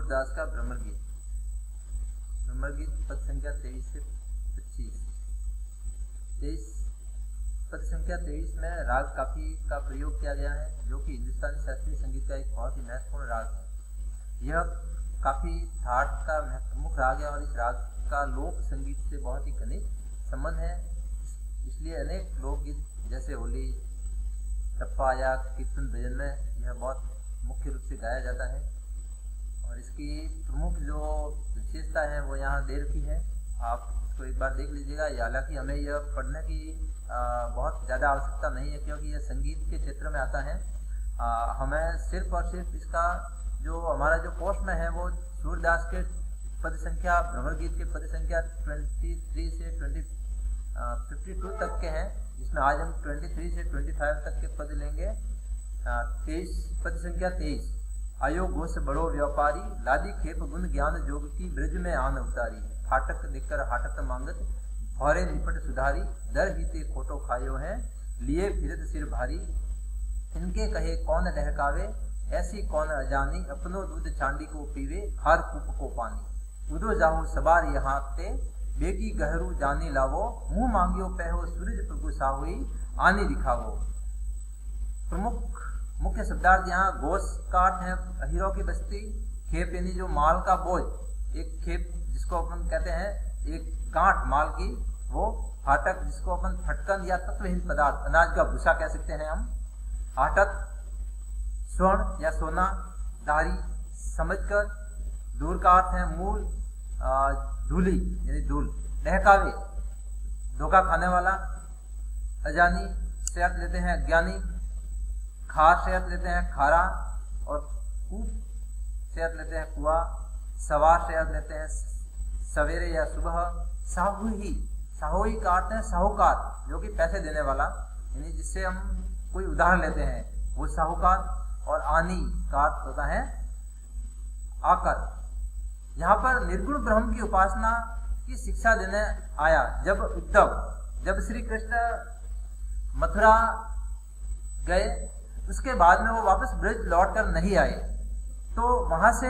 सूरदास का भ्रमर गीत पद संख्या 23 से 25। 23 में राग काफी का प्रयोग किया गया है, जो कि हिंदुस्तानी शास्त्रीय संगीत का एक बहुत ही महत्वपूर्ण राग है। यह काफी ठाठ का प्रमुख राग है और इस राग का लोक संगीत से बहुत ही घनिष्ठ संबंध है। इसलिए अनेक लोकगीत जैसे होली, टप्पा या कीर्तन भजन में यह बहुत मुख्य रूप से गाया जाता है। और इसकी प्रमुख जो विशेषता है वो यहाँ दे रखी है, आप इसको एक बार देख लीजिएगा। हालांकि हमें यह पढ़ने की बहुत ज़्यादा आवश्यकता नहीं है, क्योंकि यह संगीत के क्षेत्र में आता है। हमें सिर्फ और सिर्फ इसका जो हमारा जो कोर्स में है वो सूरदास के पद संख्या, भ्रमर गीत के पद संख्या 23 से 52 तक के हैं, जिसमें आज हम 23 से 25 तक के पद लेंगे। 23 पद संख्या 23। आयो घोष बड़ो व्यापारी, लादी खेप गुण ज्ञान जोग की ब्रज में आन उतारी। फाटक देकर हाटक मांगत, भौरे निपट सुधारी। दर हिते खोटो खायो है, लिए फिरत सिर भारी। इनके कहे कौन डहकावे, ऐसी कौन अजानी। अपनो दूध चांदी को पीवे, खार कूप को पानी। उदो जाहो सबार यहाँ ते, बेगी गहरू जानी लावो। मुंह मांगियो पहो सूरज प्रभु साहुई, आनी दिखावो। प्रमुख मुख्य शब्दार्थ यहाँ घोष का अर्थ है हीरो की बस्ती। खेप यानी जो माल का बोझ, एक खेप जिसको अपन कहते हैं एक गांठ माल की, वो। फाटक जिसको अपन फटकन या तत्वहीन पदार्थ, अनाज का भूसा कह सकते हैं हम। हाटक स्वर्ण या सोना। धारी समझकर। दूर का अर्थ है मूल। धूली यानी धूल। डहकावे धोखा खाने वाला। अजानी से अर्थ लेते हैं ज्ञानी। खार से अर्थ लेते हैं खारा। और कूप से अर्थ लेते हैं कुआ। सवार से अर्थ लेते हैं सवेरे या सुबह। साहुई का अर्थ है साहूकार, जो कि पैसे देने वाला, यानी जिससे हम कोई उदाहरण लेते हैं वो साहूकार। और आनी का अर्थ होता है आकर। यहाँ पर निर्गुण ब्रह्म की उपासना की शिक्षा देने आया जब उद्धव, जब श्री कृष्ण मथुरा गए, उसके बाद में वो वापस ब्रज लौट कर नहीं आए, तो वहां से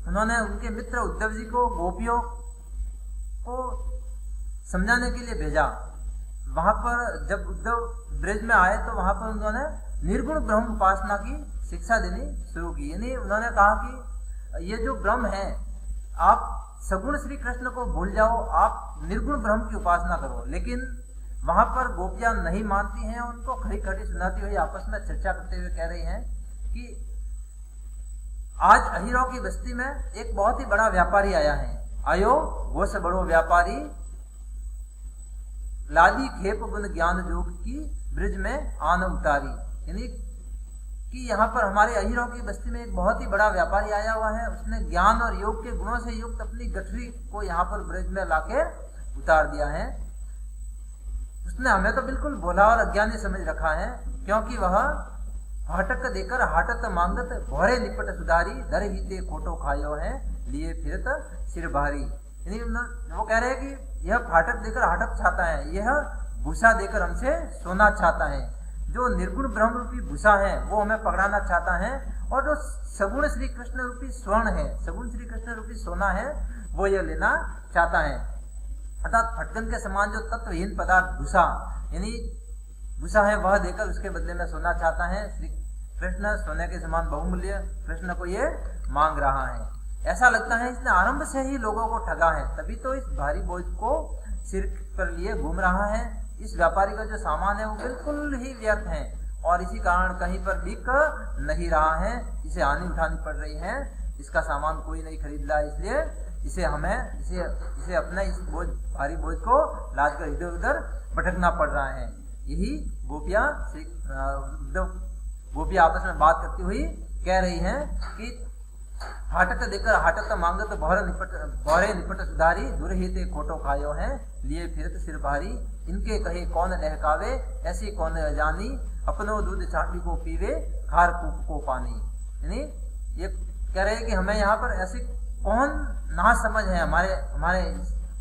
उन्होंने उनके मित्र उद्धव जी को गोपियों को समझाने के लिए भेजा। वहां पर जब उद्धव ब्रज में आए तो वहां पर उन्होंने निर्गुण ब्रह्म उपासना की शिक्षा देनी शुरू की। यानी उन्होंने कहा कि ये जो ब्रह्म है, आप सगुण श्री कृष्ण को भूल जाओ, आप निर्गुण ब्रह्म की उपासना करो। लेकिन वहां पर गोपियां नहीं मानती हैं, उनको खड़ी खड़ी सुनाती हुई आपस में चर्चा करते हुए कह रही हैं कि आज अहिरो की बस्ती में एक बहुत ही बड़ा व्यापारी आया है। आयो वो से बड़ो व्यापारी, लादी खेप गुण ज्ञान जोग की ब्रिज में आन उतारी। यानी कि यहाँ पर हमारे अहिरो की बस्ती में एक बहुत ही बड़ा व्यापारी आया हुआ है। उसने ज्ञान और योग के गुणों से युक्त अपनी गठरी को यहाँ पर ब्रिज में लाके उतार दिया है। उसने हमें तो बिल्कुल भोला और अज्ञानी समझ रखा है, क्योंकि वह हाटक देकर हाटत मांगत, भौरे निपट सुधारी। दर हिते खोटो खायो है, लिए फिरत सिर भारी। यानी वो कह रहे हैं कि यह फाटक देकर हाटक चाहता है, यह भूसा देकर हमसे सोना चाहता है। जो निर्गुण ब्रह्म रूपी भूसा है वो हमें पकड़ाना चाहता है, और जो सगुण श्री कृष्ण रूपी स्वर्ण है, सगुण श्री कृष्ण रूपी सोना है, वो यह लेना चाहता है। अर्थात फटकन के समान जो तत्वहीन पदार्थ भूसा, यानी भूसा है, वह देकर उसके बदले में सोना चाहता है। श्री कृष्ण सोने के समान बहुमूल्य कृष्ण को ये मांग रहा है। ऐसा लगता है इसने आरंभ से ही लोगों को ठगा है, तभी तो इस भारी बोझ को सिर पर लिए घूम रहा है। इस व्यापारी का जो सामान है वो बिल्कुल ही व्यर्थ है, और इसी कारण कहीं पर बिक नहीं रहा है, इसे हानि उठानी पड़ रही है। इसका सामान कोई नहीं खरीद रहा, इसलिए इसे अपने इस बोझ, भारी बोझ को लाद कर इधर उधर भटकना पड़ रहा है। यही गोपियां आपस में बात करती हुई कह रही हैं कि हाटक देकर हाटक मांगत, भौरे निपट सुधारी। दुरहिते खोटो खायो है, लिए फिरत सिर भारी। इनके कहे कौन डहकावे, ऐसी कौन जानी। अपनो दूध चांदी को पीवे, खार कूप को पानी। यानी ये कह रहे हैं कि हमें यहाँ पर ऐसी कौन ना समझ है, हमारे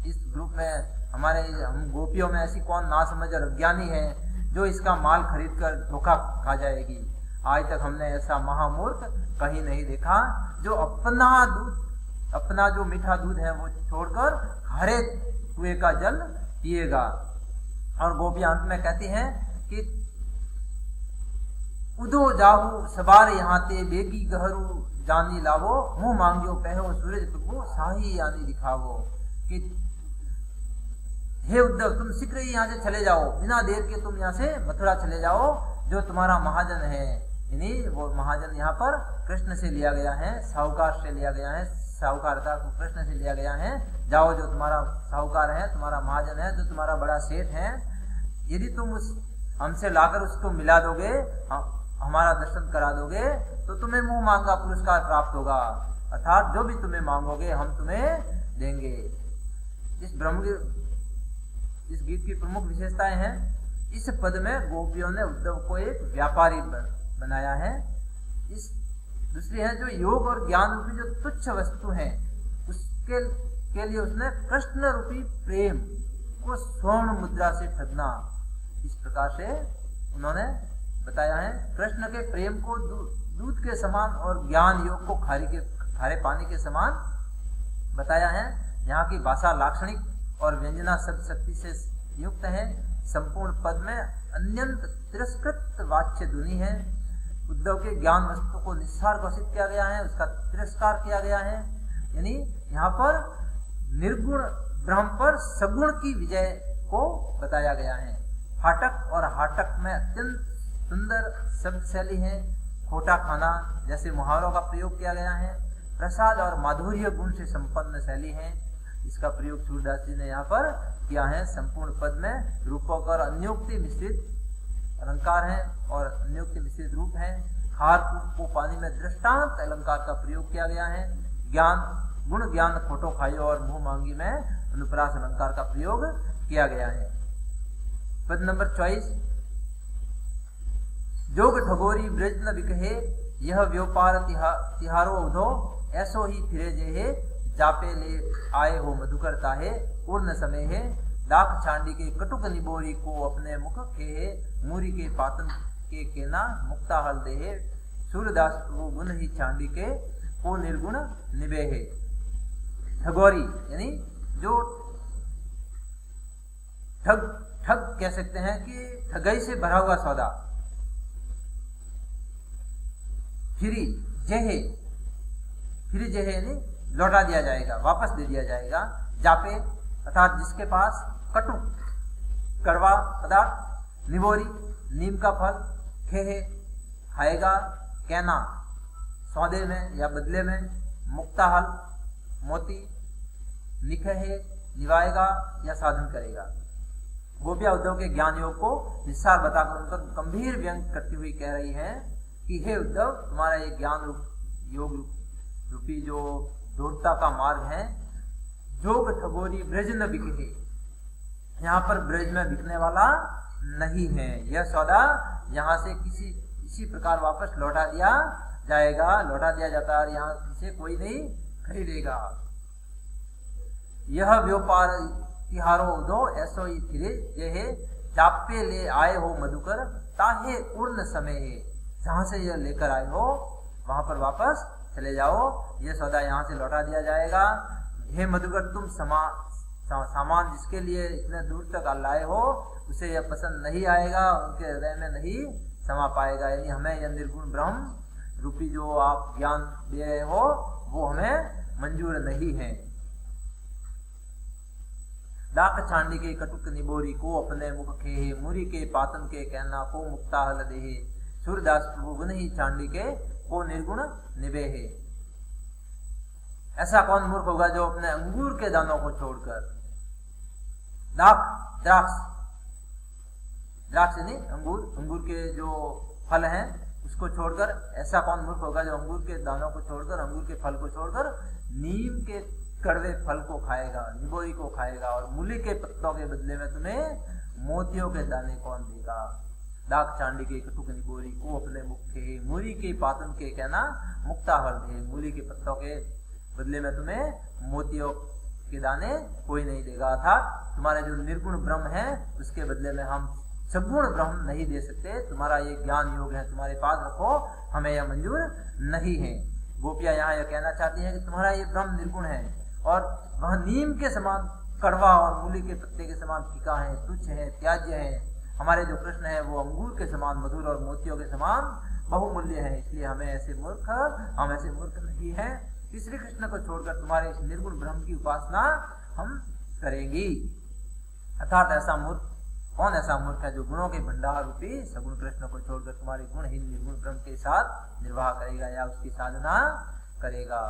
इस ग्रुप में, हम गोपियों में ऐसी कौन ना समझ और अज्ञानी है जो इसका माल खरीद कर धोखा खा जाएगी। आज तक हमने ऐसा महामूर्ख कहीं नहीं देखा जो अपना जो मीठा दूध है वो छोड़कर हरे कुएं का जल पिएगा। और गोपियां अंत में कहती हैं कि उदो जाहू सवार यहाँ ते बेगी गहरू जानी लावो, मुंह मांगियो पहो सूरज प्रभु शाही यानी दिखावो। कि हे उद्धव, तुम शीघ्र ही यहाँ से चले जाओ, बिना देर के तुम यहाँ से मथुरा चले जाओ। जो तुम्हारा महाजन है, यानी वो महाजन यहाँ पर कृष्ण से लिया गया है, साहूकार से लिया गया है, साहूकार का कृष्ण से लिया गया है। जाओ, जो तुम्हारा साहूकार है, तुम्हारा महाजन है, जो तुम्हारा बड़ा सेठ है, यदि तुम उस हमसे लाकर उसको मिला दोगे, हमारा दर्शन करा दोगे, तो तुम्हें मुंह मांगा पुरस्कार प्राप्त होगा। अर्थात जो भी तुम्हें मांगोगे हम तुम्हें देंगे। इस गीत की प्रमुख विशेषताएं हैं। इस पद में गोपियों ने उद्धव को एक व्यापारी बनाया है। इस दूसरी है जो योग और ज्ञान रूपी जो तुच्छ वस्तु है, उसके लिए उसने कृष्ण रूपी प्रेम को स्वर्ण मुद्रा से ठगना, इस प्रकार से उन्होंने बताया है। कृष्ण के प्रेम को दूध के समान और ज्ञान योग को खारे पानी के समान बताया है। यहाँ की भाषा लाक्षणिक और व्यंजना शब्द शक्ति से युक्त है। संपूर्ण पद में अन्यंत तिरस्कृत वाच्य ध्वनि है। उद्धव के ज्ञान वस्तु को निस्सार घोषित किया गया है, उसका तिरस्कार किया गया है। यानी यहाँ पर निर्गुण ब्रह्म पर सगुण की विजय को बताया गया है। फाटक और हाटक में अत्यंत सुंदर शब्द शैली है। खोटा खाना जैसे मुहावरों का प्रयोग किया गया है। प्रसाद और माधुर्य गुण से संपन्न शैली है। इसका प्रयोग सूरदास जी ने यहाँ पर किया है। संपूर्ण पद में रूपक और अन्योक्ति मिश्रित अलंकार है और अन्योक्ति मिश्रित रूप है। हार को पानी में दृष्टांत अलंकार का प्रयोग किया गया है। ज्ञान गुण ज्ञान खोटो खायो और मुंह मांगी में अनुप्रास अलंकार का प्रयोग किया गया है। पद नंबर 24, जोग ठगोरी ब्रज न बिकहे, यह व्योपार तिहारो उधो, ऐसो ही फिरे जेहे, जापे ले आए हो मधुकर ताहे, पूर्ण समय है, दाख छांडी के कटुक निबोरी को अपने मुख खेहे, मूरी के पातन के केना मुक्ता हल देहे, सूरदास वो गुण ही छांडी के को निर्गुण निबेहे। ठगोरी यानी जो ठग कह सकते हैं कि ठगाई से भरा हुआ सौदा। फिरी जेहे यानी लौटा दिया जाएगा, वापस दे दिया जाएगा। जापे अर्थात जिसके पास कटु कड़वा पदार्थ, निबोरी नीम का फल, खेहे खाएगा, कहना सौदे में या बदले में, मुक्ताहल मोती, निकहे निभाएगा या साधन करेगा। गोपिया उद्धव के ज्ञान योग को निस्सार बताकर उन पर गंभीर व्यंग करती हुई कह रही है कि हे उद्धव, तुम्हारा ये ज्ञान योग रूपी जो दूरता का मार्ग है, जोग ठगोरी ब्रज न बिके, यहाँ पर ब्रज में बिकने वाला नहीं है। यह सौदा यहाँ से किसी प्रकार वापस लौटा दिया जाता है और यहाँ से कोई नहीं खरीदेगा। यह व्यापार तिहारो दो ऐसो ही फिरे जेहे, जापे ले आए हो मधुकर ताहे पूर्ण समय है, जहां से यह लेकर आए हो वहां पर वापस चले जाओ, यह सौदा यहाँ से लौटा दिया जाएगा। हे मधुकर, तुम सामान जिसके लिए इतने दूर तक लाए हो उसे यह पसंद नहीं आएगा, उनके हृदय में नहीं समा पाएगा। यानी हमें यह निर्गुण ब्रह्म रूपी जो आप ज्ञान दे रहे हो वो हमें मंजूर नहीं है। दाख छांडी के कटुक निबोरी को अपने मुख खेहे, मुरी के पातन के कहना को मुक्ता हल देहे, सूरदास प्रभु गुण ही छांडी के को निर्गुण निबेहे। ऐसा कौन मूर्ख होगा जो अपने अंगूर के दानों को छोड़कर, द्राक्ष नहीं अंगूर के जो फल हैं उसको छोड़कर, ऐसा कौन मूर्ख होगा जो अंगूर के दानों को छोड़कर, अंगूर के फल को छोड़कर नीम के कड़वे फल को खाएगा, निबोरी को खाएगा, और मूली के पत्तों के बदले में तुम्हें मोतियों के दाने कौन देगा। दाख चांडी के कटुक निबोरी को अपने मुख के, मूली के पातन के कहना मुक्ता हर दे, मूली के पत्तों के बदले में तुम्हें मोतियों के दाने कोई नहीं देगा। अर्थात तुम्हारे जो निर्गुण ब्रह्म है उसके बदले में हम सगुण ब्रह्म नहीं दे सकते। तुम्हारा ये ज्ञान योग है, तुम्हारे पास रखो, हमें यह मंजूर नहीं है। गोपियां यहाँ यह कहना चाहती हैं कि तुम्हारा ये ब्रह्म निर्गुण है और वह नीम के समान कड़वा और मूली के पत्ते के समान फीका है, तुच्छ है, त्याज्य है। हमारे जो कृष्ण है वो अंगूर के समान मधुर और मोतियों के समान बहुमूल्य है, इसलिए हम ऐसे मूर्ख नहीं है। श्री कृष्ण को छोड़कर तुम्हारे इस निर्गुण ब्रह्म की उपासना हम करेंगी। अर्थात ऐसा मूर्ख कौन ऐसा मूर्ख है जो गुणों के भंडार रूपी सगुण कृष्ण को छोड़कर तुम्हारे गुणहीन निर्गुण ब्रह्म के साथ निर्वाह करेगा या उसकी साधना करेगा।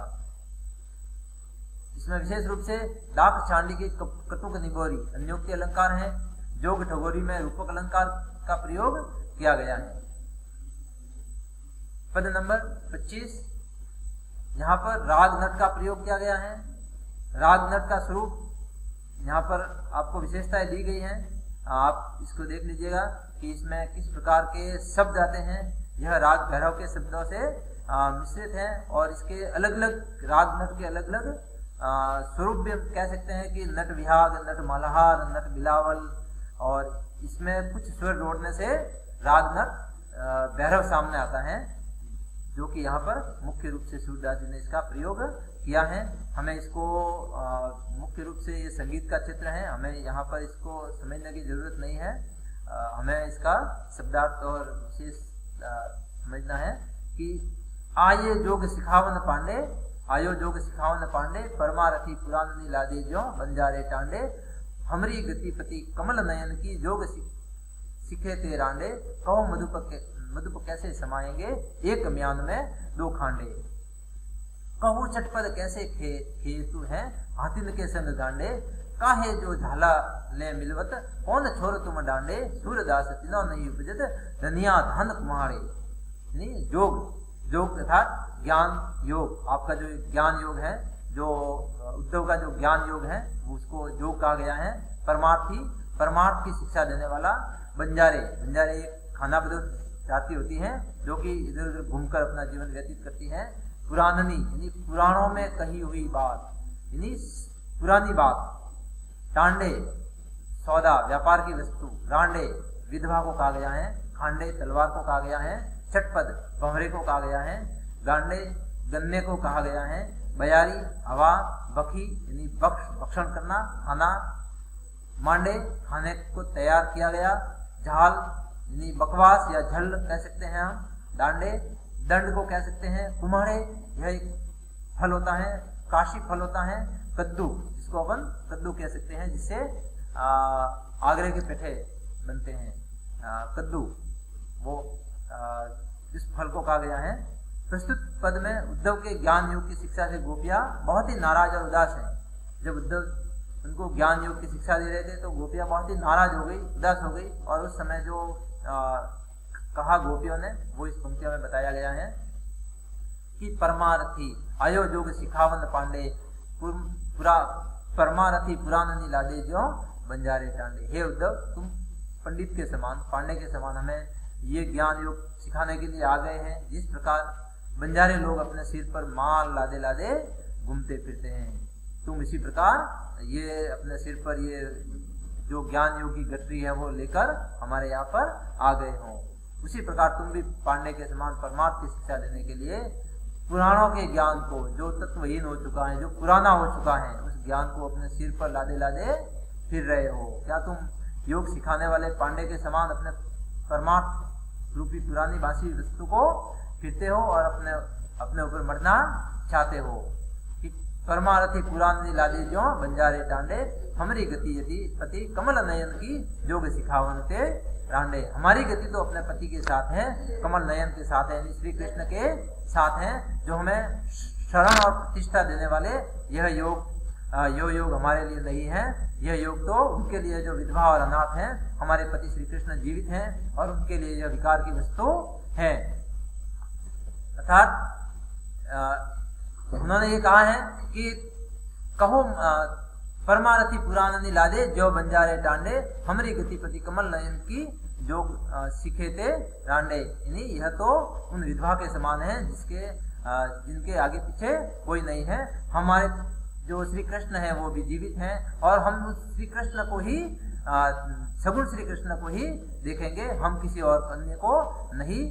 इसमें विशेष रूप से दाख चांडी की कटुक निगोरी अन्योक्ति अलंकार है। जोग ठगोरी में रूपक अलंकार का प्रयोग किया गया है। पद नंबर 25, यहाँ पर राग नट का प्रयोग किया गया है। राग नट का स्वरूप यहाँ पर आपको विशेषताएं दी गई हैं, आप इसको देख लीजिएगा कि इसमें किस प्रकार के शब्द आते हैं। यह राग भैरव के शब्दों से मिश्रित है और इसके अलग अलग राग नट के अलग अलग स्वरूप भी कह सकते हैं कि नट विहाग, नट मल्हार, नट बिलावल, और इसमें कुछ स्वर जोड़ने से राग नट भैरव सामने आता है, जो कि यहाँ पर मुख्य रूप से सूरदास जी ने इसका प्रयोग किया है। हमें इसको मुख्य रूप से ये संगीत का चित्र है, हमें यहाँ पर इसको समझने की जरूरत नहीं है। हमें इसका शब्दार्थ और विशेष समझना है कि आये जोग सिखावन पांडे, आयो जोग सिखावन पांडे, परमारथी पुरानी लादे ज्यों बंजारे टांडे, हमरी गतिपति कमल नयन की जोग सिखे ते रांडे, कहो मधुप कैसे समाएंगे एक म्यान में दो खांडे, कहू चटपट कैसे खेतु है हाथिन के संग गांडे, काहे जो झाला ले मिलवत कौन छोर तुम डांडे, सूरदास तिनो नहीं उपजत धनिया धन कुम्हाड़े। योग अर्थात ज्ञान योग, आपका जो ज्ञान योग है, जो उद्धव का जो ज्ञान योग है उसको योग कहा गया है। परमार्थ की शिक्षा देने वाला, बंजारे एक खाना बदल जाती होती हैं जो कि इधर उधर घूमकर अपना जीवन व्यतीत करती हैं। पुरानी यानी पुराणों में कही हुई बात, यानी पुरानी बात। टांडे सौदा व्यापार की वस्तु, रांडे विधवा को कहा गया है, खांडे तलवार को कहा गया है, चटपद भंवरे को कहा गया है, गांडे गन्ने को कहा गया है, बयारी हवा, बखी यानी भक्षण करना खाना, मांडे खाने को तैयार किया गया, झाल यानी बकवास या झल कह सकते हैं हम, डांडे दंड को कह सकते हैं, कुम्हाड़े यह एक फल होता है, काशी फल होता है, कद्दू जिसको अपन कद्दू कह सकते हैं, जिससे आगरे के पेठे बनते हैं, कद्दू वो इस फल को कहा गया है। प्रस्तुत पद में उद्धव के ज्ञान योग की शिक्षा से गोपियां बहुत ही नाराज और उदास हैं। जब उद्धव उनको ज्ञान योग की शिक्षा दे रहे थे तो गोपियां बहुत ही नाराज हो गई, उदास हो गई, और उस समय जो कहा गोपियों ने वो इस पंक्तियों में बताया गया है कि परमारथी आयो जोग सिखावन पांडे, पूरा परमारथी पुरानी लादे जो बंजारे टांडे। हे उद्धव, तुम पंडित के समान, पांडे के समान हमें ये ज्ञान योग सिखाने के लिए आ गए हैं। जिस प्रकार बंजारे लोग अपने सिर पर माल लादे लादे घूमते फिरते हैं, तुम इसी प्रकार ये अपने सिर पर ये जो ज्ञान योग की गठरी है वो लेकर हमारे यहाँ पर आ गए हो। उसी प्रकार तुम भी पांडे के समान परमार्थ की शिक्षा देने के लिए पुराणों के ज्ञान को, जो तत्वहीन हो चुका है, जो पुराना हो चुका है, उस ज्ञान को अपने सिर पर लादे लादे फिर रहे हो। क्या तुम योग सिखाने वाले पांडे के समान अपने परमार्थ रूपी पुरानी बासी वस्तु को फिरते हो और अपने ऊपर मरना चाहते हो कि परमारथी पुरानी लादे जो बंजारे टांडे, हमारी गति यदि पति कमल नयन की जोग सिखावन ते रांडे। हमारी गति तो अपने पति के साथ है, कमल नयन के साथ है, श्री कृष्ण के साथ है, जो हमें शरण और प्रतिष्ठा देने वाले। यह योग हमारे लिए नहीं है, यह योग तो उनके लिए जो विधवा और अनाथ हैं। हमारे पति श्री कृष्ण जीवित हैं और उनके लिए यह विकार की वस्तु है। अर्थात उन्होंने ये कहा है कि कहो परमारथी पुरानी लादे जो बंजारे टांडे, हमारी गतिपति कमल नयन की जो सीखे थे रांडे। यानी यह तो उन विधवा के समान है जिनके आगे पीछे कोई नहीं है। हमारे जो श्री कृष्ण है वो भी जीवित हैं और हम उस श्री कृष्ण को ही सगुण श्री कृष्ण को ही देखेंगे, हम किसी और अन्य को नहीं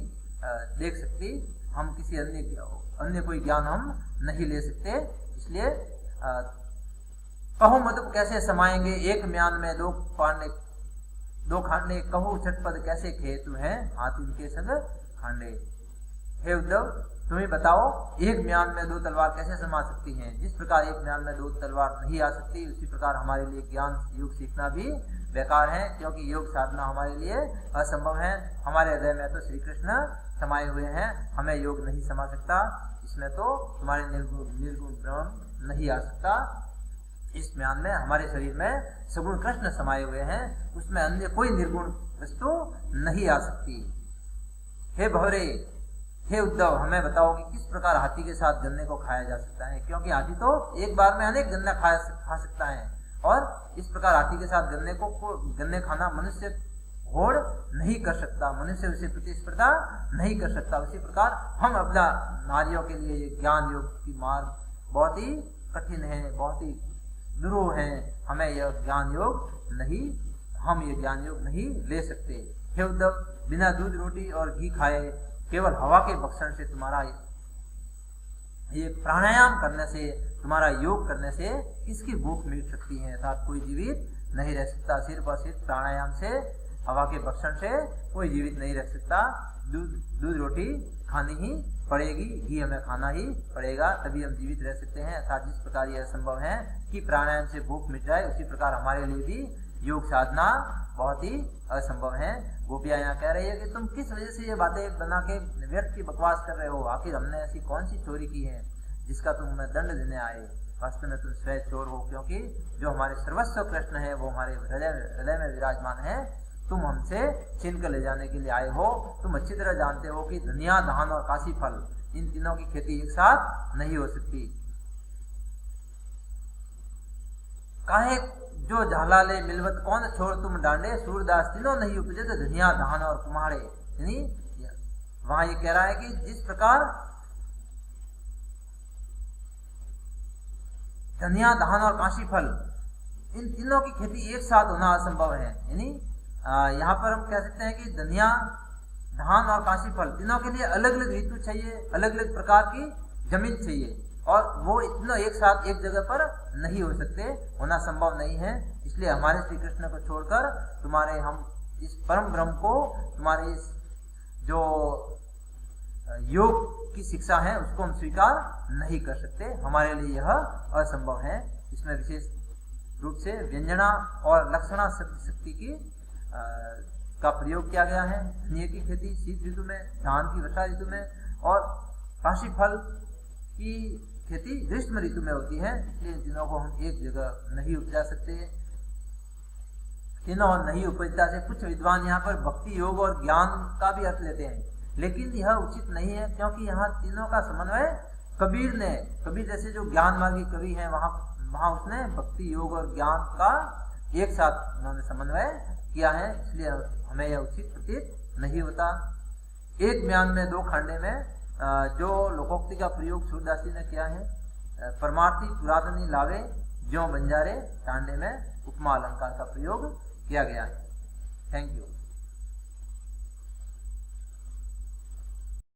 देख सकते, हम किसी अन्य कोई ज्ञान हम नहीं ले सकते। इसलिए कहो मधुप कैसे समाएंगे, एक म्यान में दो खांडे, कहो छटपद कैसे खेतु हैं, हाथ इनके संग खांडे। हे उद्धव तुम ही बताओ, एक म्यान में 2 तलवार कैसे समा सकती हैं। जिस प्रकार एक म्यान में 2 तलवार नहीं आ सकती, उसी प्रकार हमारे लिए ज्ञान योग सीखना भी बेकार है, क्योंकि योग साधना हमारे लिए असंभव है। हमारे हृदय में तो श्री कृष्ण समाये हुए हैं, हमें योग नहीं समा सकता, इसमें तो तुम्हारे निर्गुण ब्रह्म नहीं आ सकता। इस म्यान में हमारे शरीर में सगुण कृष्ण समाये हुए हैं, उसमें अन्य कोई निर्गुण वस्तु नहीं आ सकती। हे भवरे, हे उद्धव हमें बताओ कि किस प्रकार हाथी के साथ गन्ने को खाया जा सकता है, क्योंकि हाथी तो एक बार में अनेक गन्ना खा सकता है, और इस प्रकार हाथी के साथ गन्ने खाना मनुष्य होड़ नहीं कर सकता, मनुष्य उसे प्रतिस्पर्धा नहीं कर सकता। उसी प्रकार हम अपना नारियों के लिए ये ज्ञान योग की मार्ग बहुत ही कठिन है, बहुत ही दुरूह है, हमें यह ज्ञान योग नहीं, हम ये ज्ञान योग नहीं ले सकते। हे उद्धव बिना दूध रोटी और घी खाए केवल हवा के भक्षण से तुम्हारा ये प्राणायाम करने से, तुम्हारा योग करने से किसकी भूख मिट सकती है, अर्थात कोई जीवित नहीं रह सकता। सिर्फ और सिर्फ प्राणायाम से, हवा के भक्षण से कोई जीवित नहीं रह सकता। दूध रोटी खानी ही पड़ेगी, घी हमें खाना ही पड़ेगा, तभी हम जीवित रह सकते हैं। अर्थात जिस प्रकार यह संभव है कि प्राणायाम से भूख मिट जाए, उसी प्रकार हमारे लिए भी योग साधना बहुत ही असंभव है। गोपियां यहाँ कह रही है कि तुम किस वजह से ये बातें बना के व्यर्थ की बकवास कर रहे हो, आखिर हमने ऐसी कौन सी चोरी की है जिसका तुम हमें दंड देने आए। वास्तव में तुम स्वयं चोर हो, क्योंकि जो हमारे सर्वस्व कृष्ण है वो हमारे हृदय में विराजमान है, तुम हमसे छीन कर ले जाने के लिए आए हो। तुम अच्छी तरह जानते हो कि दुनिया, धान और काशी फल, इन तीनों की खेती एक साथ नहीं हो सकती। काहे जो झाला ले मिलवत कौन छोड़ तुम डांडे, सूरदास तीनों नहीं उपजे तो दुनिया, धान और कुम्हाड़े। यानी वहां ये कह रहा है कि जिस प्रकार धनिया, धान और काशी फल, इन तीनों की खेती एक साथ होना असंभव है। यानी यहाँ पर हम कह सकते हैं कि धनिया, धान और काशी फल तीनों के लिए अलग अलग ऋतु चाहिए, अलग अलग प्रकार की जमीन चाहिए, और वो इतना एक साथ एक जगह पर नहीं हो सकते, होना संभव नहीं है। इसलिए हमारे श्री कृष्ण को छोड़कर तुम्हारे हम इस परम ब्रह्म को, तुम्हारे इस जो योग की शिक्षा है उसको हम स्वीकार नहीं कर सकते, हमारे लिए यह असंभव है। इसमें विशेष रूप से व्यंजना और लक्षणा शक्ति की का प्रयोग किया गया है। धनिये की खेती शीत ऋतु में, धान की वर्षा ऋतु में, और काशी फल की खेती ग्रीष्म ऋतु में होती है। इसलिए इन तीनों को हम एक जगह नहीं उपजा सकते। तीनों नहीं उपजता से कुछ विद्वान यहाँ पर भक्ति, योग और ज्ञान का भी अर्थ लेते हैं, लेकिन यह उचित नहीं है, क्योंकि यहाँ तीनों का समन्वय कबीर जैसे जो ज्ञान मार्गी कवि हैं, वहां उसने भक्ति, योग और ज्ञान का एक साथ उन्होंने समन्वय किया है, इसलिए हमें यह उचित प्रतीत नहीं होता। एक म्यान में 2 खांडे में जो लोकोक्ति का प्रयोग सूरदास जी ने किया है, परमार्थी पुरातनी लावे ज्यों बंजारे टांडे में उपमा अलंकार का प्रयोग किया गया है। Thank you.